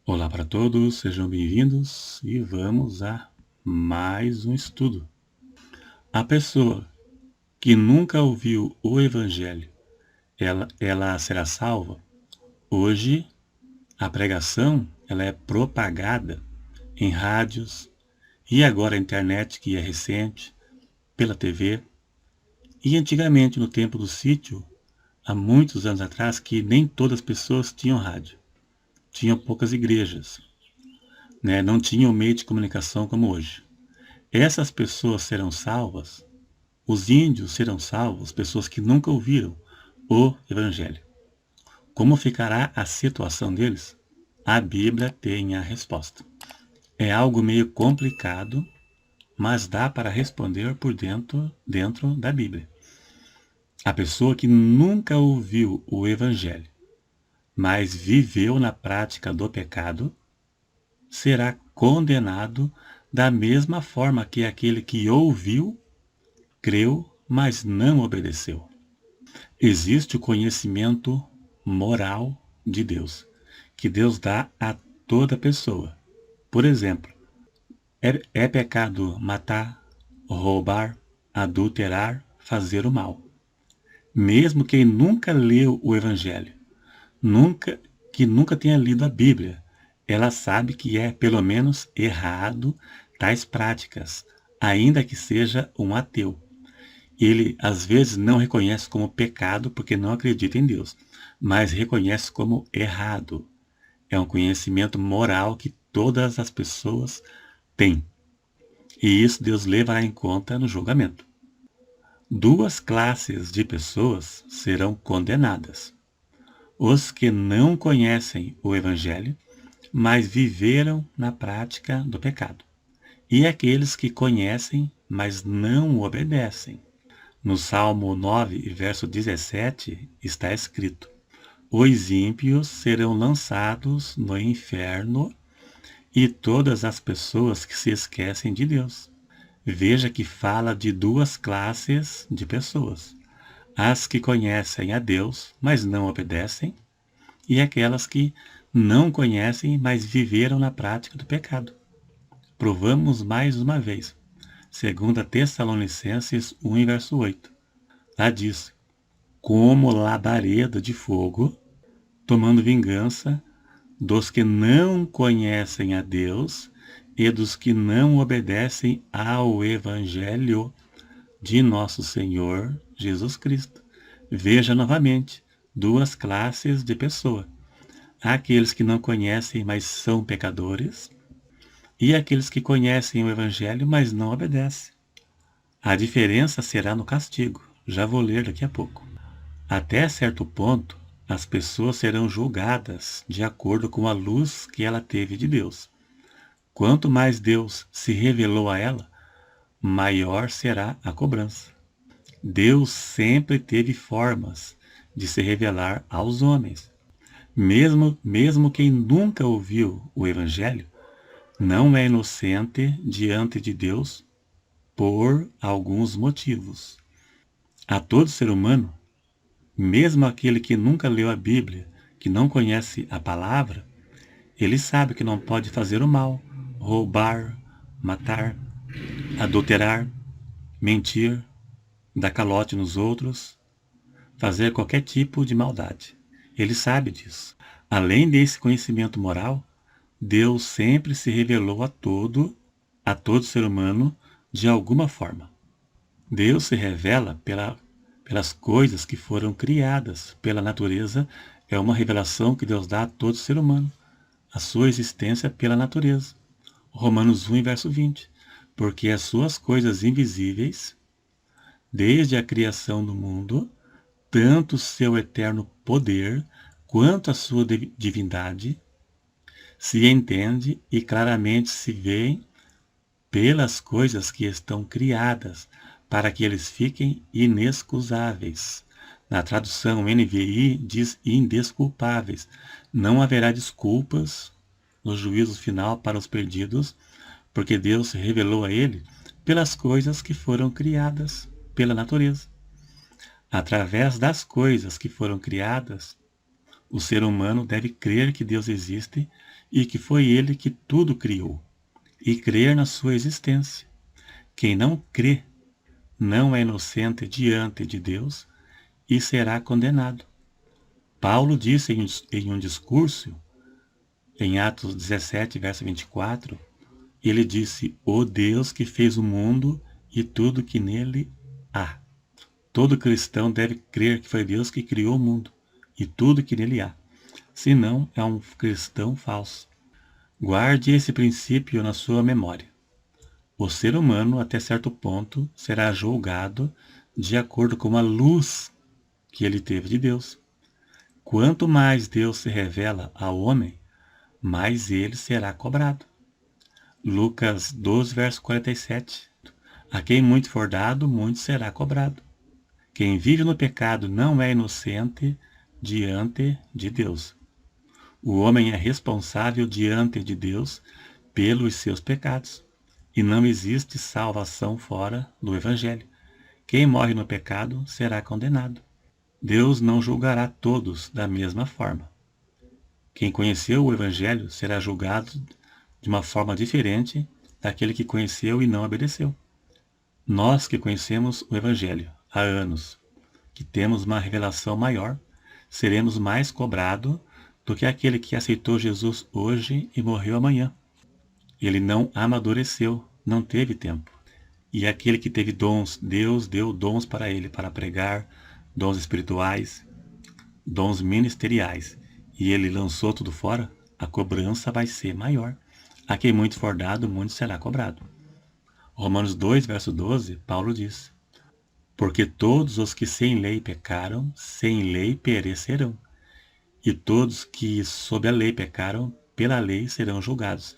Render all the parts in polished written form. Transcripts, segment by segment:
Olá para todos, sejam bem-vindos e vamos a mais um estudo. A pessoa que nunca ouviu o Evangelho, ela será salva? Hoje, a pregação ela é propagada em rádios e agora a internet, que é recente, pela TV. E antigamente, no tempo do sítio, há muitos anos atrás, que nem todas as pessoas tinham rádio. Tinham poucas igrejas, né? Não tinham meio de comunicação como hoje. Essas pessoas serão salvas, os índios serão salvos, pessoas que nunca ouviram o Evangelho. Como ficará a situação deles? A Bíblia tem a resposta. É algo meio complicado, mas dá para responder por dentro da Bíblia. A pessoa que nunca ouviu o Evangelho, mas viveu na prática do pecado, será condenado da mesma forma que aquele que ouviu, creu, mas não obedeceu. Existe o conhecimento moral de Deus, que Deus dá a toda pessoa. Por exemplo, é pecado matar, roubar, adulterar, fazer o mal. Mesmo quem nunca leu o Evangelho, que nunca tenha lido a Bíblia, ela sabe que é, pelo menos, errado tais práticas, ainda que seja um ateu. Ele, às vezes, não reconhece como pecado porque não acredita em Deus, mas reconhece como errado. É um conhecimento moral que todas as pessoas têm. E isso Deus levará em conta no julgamento. Duas classes de pessoas serão condenadas: os que não conhecem o Evangelho, mas viveram na prática do pecado, e aqueles que conhecem, mas não obedecem. No Salmo 9, verso 17, está escrito: os ímpios serão lançados no inferno e todas as pessoas que se esquecem de Deus. Veja que fala de duas classes de pessoas: as que conhecem a Deus, mas não obedecem, e aquelas que não conhecem, mas viveram na prática do pecado. Provamos mais uma vez. 2 Tessalonicenses 1, verso 8. Lá diz: como labareda de fogo, tomando vingança dos que não conhecem a Deus e dos que não obedecem ao Evangelho de nosso Senhor Jesus Cristo. Veja novamente duas classes de pessoa: aqueles que não conhecem, mas são pecadores, e aqueles que conhecem o Evangelho, mas não obedecem. A diferença será no castigo. Já vou ler daqui a pouco. Até certo ponto, as pessoas serão julgadas de acordo com a luz que ela teve de Deus. Quanto mais Deus se revelou a ela, maior será a cobrança. Deus sempre teve formas de se revelar aos homens. Mesmo quem nunca ouviu o Evangelho, não é inocente diante de Deus por alguns motivos. A todo ser humano, mesmo aquele que nunca leu a Bíblia, que não conhece a palavra, ele sabe que não pode fazer o mal, roubar, matar, adulterar, mentir, dar calote nos outros, fazer qualquer tipo de maldade. Ele sabe disso. Além desse conhecimento moral, Deus sempre se revelou a todo ser humano de alguma forma. Deus se revela pelas coisas que foram criadas pela natureza. É uma revelação que Deus dá a todo ser humano, a sua existência pela natureza. Romanos 1, verso 20. Porque as suas coisas invisíveis, desde a criação do mundo, tanto o seu eterno poder quanto a sua divindade, se entende e claramente se vê pelas coisas que estão criadas, para que eles fiquem inexcusáveis. Na tradução NVI diz indesculpáveis. Não haverá desculpas no juízo final para os perdidos, porque Deus se revelou a ele pelas coisas que foram criadas pela natureza. Através das coisas que foram criadas, o ser humano deve crer que Deus existe e que foi ele que tudo criou, e crer na sua existência. Quem não crê não é inocente diante de Deus e será condenado. Paulo disse em um discurso, em Atos 17, verso 24, ele disse: "O Deus que fez o mundo e tudo que nele há." Todo cristão deve crer que foi Deus que criou o mundo e tudo que nele há. Senão, é um cristão falso. Guarde esse princípio na sua memória. O ser humano, até certo ponto, será julgado de acordo com a luz que ele teve de Deus. Quanto mais Deus se revela ao homem, mais ele será cobrado. Lucas 12, verso 47. A quem muito for dado, muito será cobrado. Quem vive no pecado não é inocente diante de Deus. O homem é responsável diante de Deus pelos seus pecados. E não existe salvação fora do Evangelho. Quem morre no pecado será condenado. Deus não julgará todos da mesma forma. Quem conheceu o Evangelho será julgado de uma forma diferente daquele que conheceu e não obedeceu. Nós que conhecemos o Evangelho há anos, que temos uma revelação maior, seremos mais cobrados do que aquele que aceitou Jesus hoje e morreu amanhã. Ele não amadureceu, não teve tempo. E aquele que teve dons, Deus deu dons para ele, para pregar, dons espirituais, dons ministeriais, e ele lançou tudo fora, a cobrança vai ser maior. A quem muito for dado, muito será cobrado. Romanos 2, verso 12, Paulo diz: "Porque todos os que sem lei pecaram, sem lei perecerão. E todos que sob a lei pecaram, pela lei serão julgados."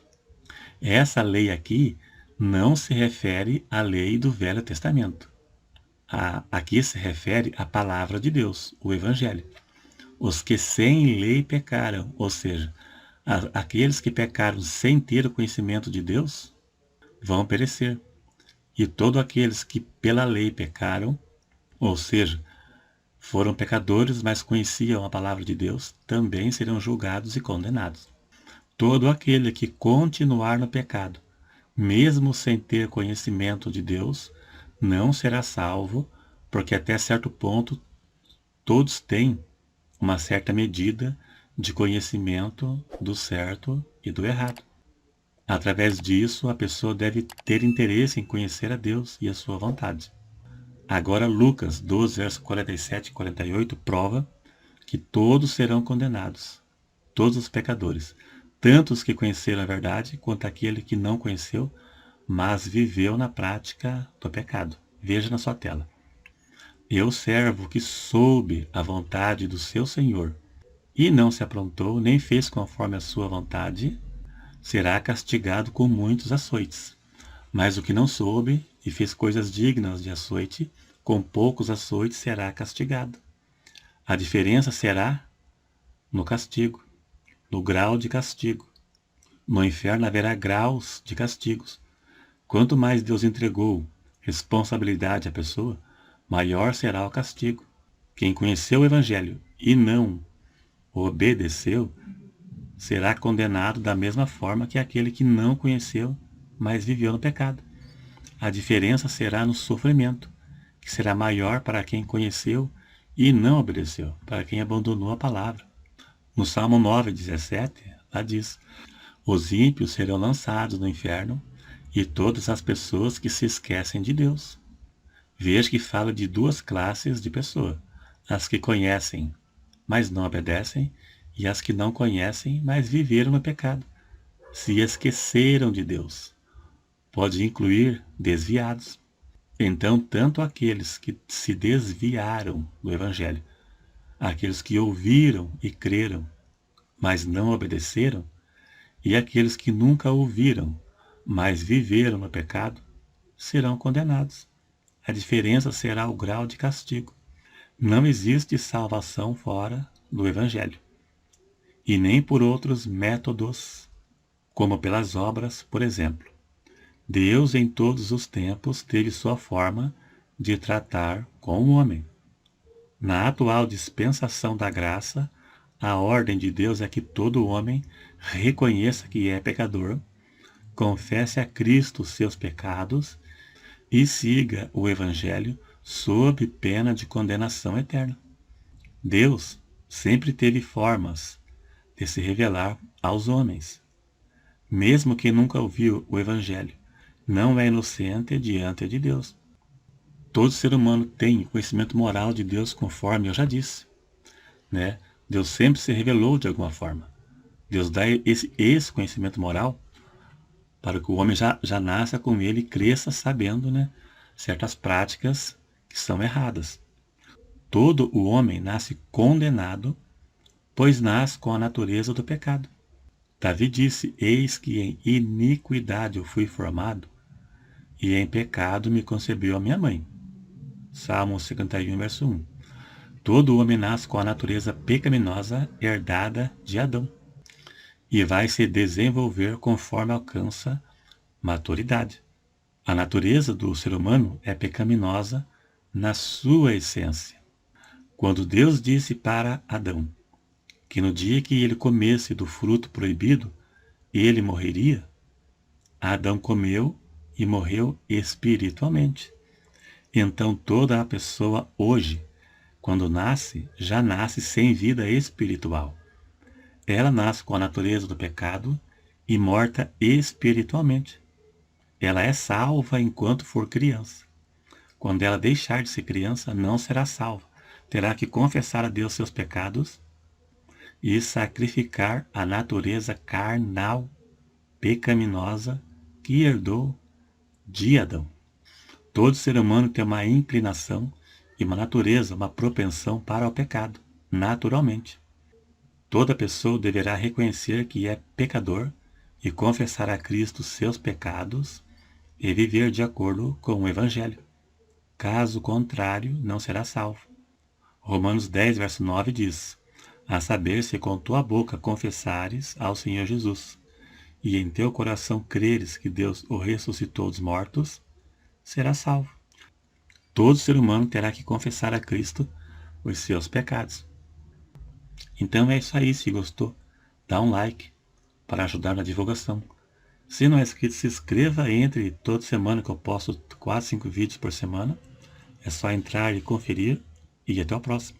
Essa lei aqui não se refere à lei do Velho Testamento. Aqui se refere à palavra de Deus, o Evangelho. Os que sem lei pecaram, ou seja, aqueles que pecaram sem ter o conhecimento de Deus, vão perecer. E todos aqueles que pela lei pecaram, ou seja, foram pecadores, mas conheciam a palavra de Deus, também serão julgados e condenados. Todo aquele que continuar no pecado, mesmo sem ter conhecimento de Deus, não será salvo, porque até certo ponto todos têm uma certa medida de conhecimento do certo e do errado. Através disso, a pessoa deve ter interesse em conhecer a Deus e a sua vontade. Agora, Lucas 12, verso 47 e 48 prova que todos serão condenados, todos os pecadores, tanto os que conheceram a verdade, quanto aquele que não conheceu, mas viveu na prática do pecado. Veja na sua tela. "E o servo que soube a vontade do seu senhor, e não se aprontou, nem fez conforme a sua vontade, será castigado com muitos açoites. Mas o que não soube, e fez coisas dignas de açoite, com poucos açoites será castigado." A diferença será no castigo, no grau de castigo. No inferno haverá graus de castigos. Quanto mais Deus entregou responsabilidade à pessoa, maior será o castigo. Quem conheceu o Evangelho e não obedeceu, será condenado da mesma forma que aquele que não conheceu, mas viveu no pecado. A diferença será no sofrimento, que será maior para quem conheceu e não obedeceu, para quem abandonou a palavra. No Salmo 9, 17, lá diz: "Os ímpios serão lançados no inferno e todas as pessoas que se esquecem de Deus." Veja que fala de duas classes de pessoas: as que conhecem, mas não obedecem, e as que não conhecem, mas viveram no pecado, se esqueceram de Deus. Pode incluir desviados. Então, tanto aqueles que se desviaram do Evangelho, aqueles que ouviram e creram, mas não obedeceram, e aqueles que nunca ouviram, mas viveram no pecado, serão condenados. A diferença será o grau de castigo. Não existe salvação fora do Evangelho, e nem por outros métodos, como pelas obras, por exemplo. Deus, em todos os tempos, teve sua forma de tratar com o homem. Na atual dispensação da graça, a ordem de Deus é que todo homem reconheça que é pecador, confesse a Cristo os seus pecados e siga o Evangelho sob pena de condenação eterna. Deus sempre teve formas de se revelar aos homens. Mesmo que nunca ouviu o Evangelho, não é inocente diante de Deus. Todo ser humano tem conhecimento moral de Deus, conforme eu já disse, né? Deus sempre se revelou de alguma forma. Deus dá esse conhecimento moral para que o homem já nasça com ele e cresça sabendo, né, certas práticas que são erradas. Todo o homem nasce condenado, pois nasce com a natureza do pecado. Davi disse: eis que em iniquidade eu fui formado, e em pecado me concebeu a minha mãe. Salmo 51, verso 1. Todo homem nasce com a natureza pecaminosa herdada de Adão, e vai se desenvolver conforme alcança maturidade. A natureza do ser humano é pecaminosa na sua essência. Quando Deus disse para Adão que no dia que ele comesse do fruto proibido, ele morreria, Adão comeu e morreu espiritualmente. Então toda a pessoa hoje, quando nasce, já nasce sem vida espiritual. Ela nasce com a natureza do pecado e morta espiritualmente. Ela é salva enquanto for criança. Quando ela deixar de ser criança, não será salva. Terá que confessar a Deus seus pecados e sacrificar a natureza carnal, pecaminosa, que herdou de Adão. Todo ser humano tem uma inclinação e uma natureza, uma propensão para o pecado, naturalmente. Toda pessoa deverá reconhecer que é pecador e confessar a Cristo seus pecados e viver de acordo com o Evangelho. Caso contrário, não será salvo. Romanos 10, verso 9 diz: a saber, se com tua boca confessares ao Senhor Jesus, e em teu coração creres que Deus o ressuscitou dos mortos, será salvo. Todo ser humano terá que confessar a Cristo os seus pecados. Então é isso aí. Se gostou, dá um like para ajudar na divulgação. Se não é inscrito, se inscreva. Entre toda semana, que eu posto 4, 5 vídeos por semana. É só entrar e conferir. E até o próximo.